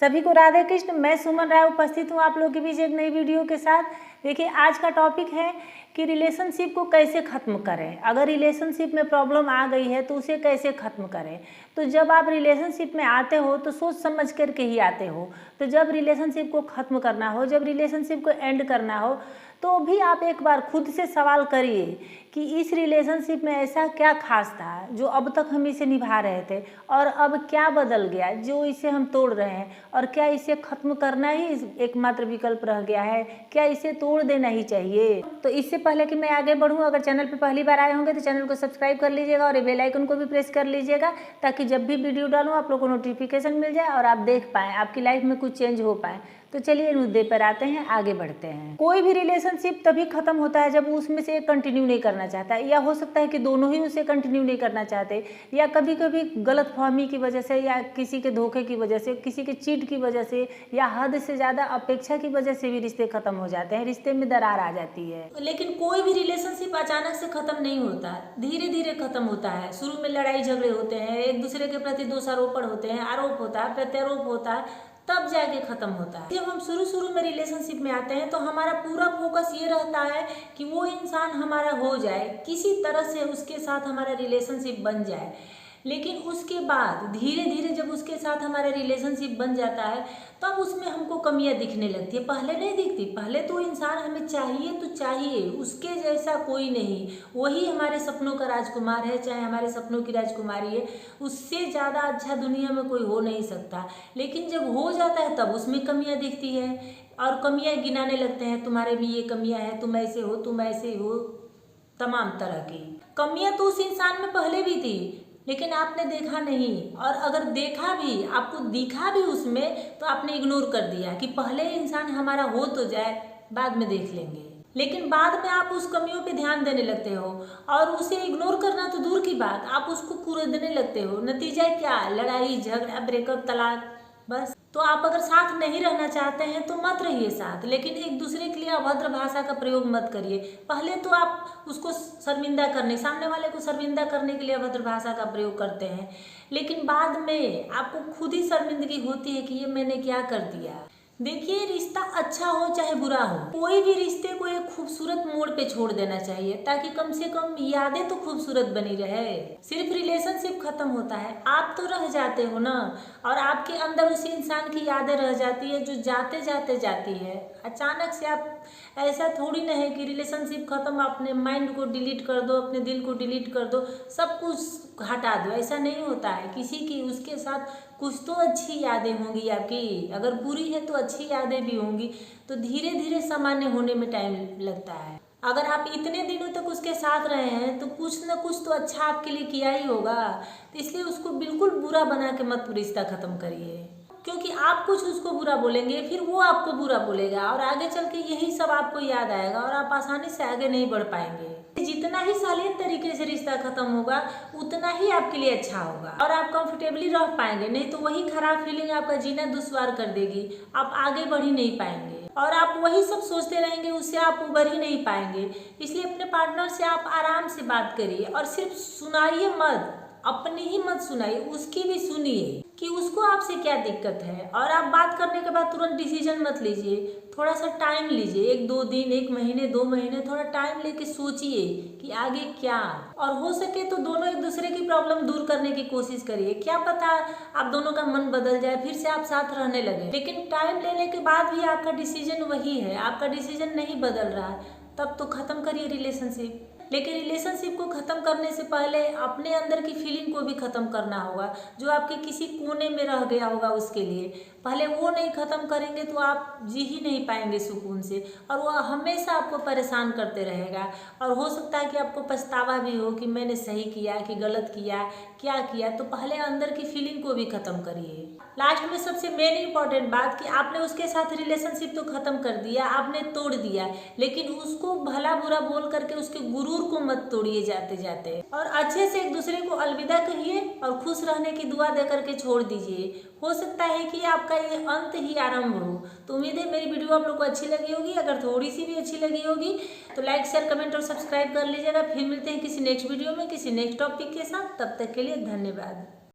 सभी को राधे कृष्ण। मैं सुमन राय उपस्थित हूँ आप लोगों के बीच एक नई वीडियो के साथ। देखिए, आज का टॉपिक है कि रिलेशनशिप को कैसे ख़त्म करें। अगर रिलेशनशिप में प्रॉब्लम आ गई है तो उसे कैसे ख़त्म करें। तो जब आप रिलेशनशिप में आते हो तो सोच समझ करके ही आते हो। तो जब रिलेशनशिप को ख़त्म करना हो, जब रिलेशनशिप को एंड करना हो, तो भी आप एक बार खुद से सवाल करिए कि इस रिलेशनशिप में ऐसा क्या खास था जो अब तक हम इसे निभा रहे थे, और अब क्या बदल गया जो इसे हम तोड़ रहे हैं, और क्या इसे ख़त्म करना ही एकमात्र विकल्प रह गया है, क्या इसे तोड़ देना ही चाहिए। तो इससे पहले कि मैं आगे बढ़ूं, अगर चैनल पर पहली बार आए होंगे तो चैनल को सब्सक्राइब कर लीजिएगा और बेल आइकन को भी प्रेस कर लीजिएगा, ताकि जब भी वीडियो डालूँ आप लोग को नोटिफिकेशन मिल जाए और आप देख पाएँ, आपकी लाइफ में कुछ चेंज हो पाए। तो चलिए मुद्दे पर आते हैं, आगे बढ़ते हैं। कोई भी रिलेशनशिप तभी खत्म होता है जब उसमें से एक कंटिन्यू नहीं करना चाहता, या हो सकता है कि दोनों ही उसे कंटिन्यू नहीं करना चाहते, या कभी कभी गलतफहमी की वजह से, या किसी के धोखे की वजह से, किसी के चीट की वजह से, या हद से ज़्यादा अपेक्षा की वजह से भी रिश्ते खत्म हो जाते हैं, रिश्ते में दरार आ जाती है। लेकिन कोई भी रिलेशनशिप अचानक से खत्म नहीं होता, धीरे धीरे खत्म होता है। शुरू में लड़ाई झगड़े होते हैं, एक दूसरे के प्रति दोषारोपण होते हैं, आरोप होता है, प्रत्यारोप होता है, तब जाके खत्म होता है। जब हम शुरू में रिलेशनशिप में आते हैं तो हमारा पूरा फोकस ये रहता है कि वो इंसान हमारा हो जाए, किसी तरह से उसके साथ हमारा रिलेशनशिप बन जाए। लेकिन उसके बाद धीरे धीरे जब उसके साथ हमारा रिलेशनशिप बन जाता है तब उसमें हमको कमियां दिखने लगती है। पहले नहीं दिखती, पहले तो इंसान हमें चाहिए तो चाहिए, उसके जैसा कोई नहीं, वही हमारे सपनों का राजकुमार है, चाहे हमारे सपनों की राजकुमारी है, उससे ज़्यादा अच्छा दुनिया में कोई हो नहीं सकता। लेकिन जब हो जाता है तब उसमें कमियां दिखती है और कमियां गिनाने लगते हैं, तुम्हारे में ये कमियां हैं, तुम ऐसे हो, तुम ऐसे हो, तमाम तरह की कमियां तो उस इंसान में पहले भी थी, लेकिन आपने देखा नहीं, और अगर देखा भी, आपको दिखा भी उसमें, तो आपने इग्नोर कर दिया कि पहले इंसान हमारा हो तो जाए, बाद में देख लेंगे। लेकिन बाद में आप उस कमियों पे ध्यान देने लगते हो और उसे इग्नोर करना तो दूर की बात, आप उसको कुरेदने लगते हो। नतीजा क्या? लड़ाई झगड़ा, ब्रेकअप, तलाक, बस। तो आप अगर साथ नहीं रहना चाहते हैं तो मत रहिए साथ, लेकिन एक दूसरे के लिए अभद्र भाषा का प्रयोग मत करिए। पहले तो आप उसको शर्मिंदा करने, सामने वाले को शर्मिंदा करने के लिए अभद्र भाषा का प्रयोग करते हैं, लेकिन बाद में आपको खुद ही शर्मिंदगी होती है कि ये मैंने क्या कर दिया। देखिए, रिश्ता अच्छा हो चाहे बुरा हो, कोई भी रिश्ते को एक खूबसूरत मोड़ पे छोड़ देना चाहिए, ताकि कम से कम यादें तो खूबसूरत बनी रहे। सिर्फ रिलेशनशिप खत्म होता है, आप तो रह जाते हो ना, और आपके अंदर उसी इंसान की यादें रह जाती है जो जाते जाते जाती है। अचानक से आप, ऐसा थोड़ी ना है कि रिलेशनशिप खत्म अपने माइंड को डिलीट कर दो, अपने दिल को डिलीट कर दो, सब कुछ हटा दो, ऐसा नहीं होता है। किसी की, उसके साथ कुछ तो अच्छी यादें होंगी आपकी, अगर बुरी है तो अच्छी यादें भी होंगी, तो धीरे धीरे सामान्य होने में टाइम लगता है। अगर आप इतने दिनों तक उसके साथ रहे हैं तो कुछ ना कुछ तो अच्छा आपके लिए किया ही होगा। तो इसलिए उसको बिल्कुल बुरा बना के मत रिश्ता खत्म करिए, क्योंकि आप कुछ उसको बुरा बोलेंगे, फिर वो आपको बुरा बोलेगा, और आगे चल के यही सब आपको याद आएगा और आप आसानी से आगे नहीं बढ़ पाएंगे। जितना ही शालीन तरीके से रिश्ता खत्म होगा उतना ही आपके लिए अच्छा होगा और आप कंफर्टेबली रह पाएंगे, नहीं तो वही खराब फीलिंग आपका जीना दुश्वार कर देगी, आप आगे बढ़ ही नहीं पाएंगे और आप वही सब सोचते रहेंगे, उससे आप उबर ही नहीं पाएंगे। इसलिए अपने पार्टनर से आप आराम से बात करिए और सिर्फ सुनाइए मत, अपनी ही मत सुनाइए, उसकी भी सुनिए कि उसको आपसे क्या दिक्कत है। और आप बात करने के बाद तुरंत डिसीजन मत लीजिए, थोड़ा सा टाइम लीजिए, 1-2 दिन, 1 महीने, 2 महीने, थोड़ा टाइम लेके सोचिए कि आगे क्या, और हो सके तो दोनों एक दूसरे की प्रॉब्लम दूर करने की कोशिश करिए। क्या पता आप दोनों का मन बदल जाए, फिर से आप साथ रहने लगे। लेकिन टाइम लेने के बाद भी आपका डिसीजन वही है, आपका डिसीजन नहीं बदल रहा है, तब तो खत्म करिए रिलेशनशिप। लेकिन रिलेशनशिप को ख़त्म करने से पहले अपने अंदर की फीलिंग को भी ख़त्म करना होगा, जो आपके किसी कोने में रह गया होगा उसके लिए। पहले वो नहीं ख़त्म करेंगे तो आप जी ही नहीं पाएंगे सुकून से, और वो हमेशा आपको परेशान करते रहेगा, और हो सकता है कि आपको पछतावा भी हो कि मैंने सही किया कि गलत किया, क्या किया। तो पहले अंदर की फीलिंग को भी ख़त्म करिए। लास्ट में सबसे मेन इंपॉर्टेंट बात कि आपने उसके साथ रिलेशनशिप तो ख़त्म कर दिया, आपने तोड़ दिया, लेकिन उसको भला बुरा बोल करके उसके गुरूर को मत तोड़िए जाते जाते, और अच्छे से एक दूसरे को अलविदा कहिए और खुश रहने की दुआ दे करके छोड़ दीजिए। हो सकता है कि आपका ये अंत ही आरंभ हो। तो उम्मीद है मेरी वीडियो आप लोग को अच्छी लगी होगी। अगर थोड़ी सी भी अच्छी लगी होगी तो लाइक, शेयर, कमेंट और सब्सक्राइब कर लीजिएगा। फिर मिलते हैं किसी नेक्स्ट वीडियो में किसी नेक्स्ट टॉपिक के साथ, तब तक के लिए धन्यवाद।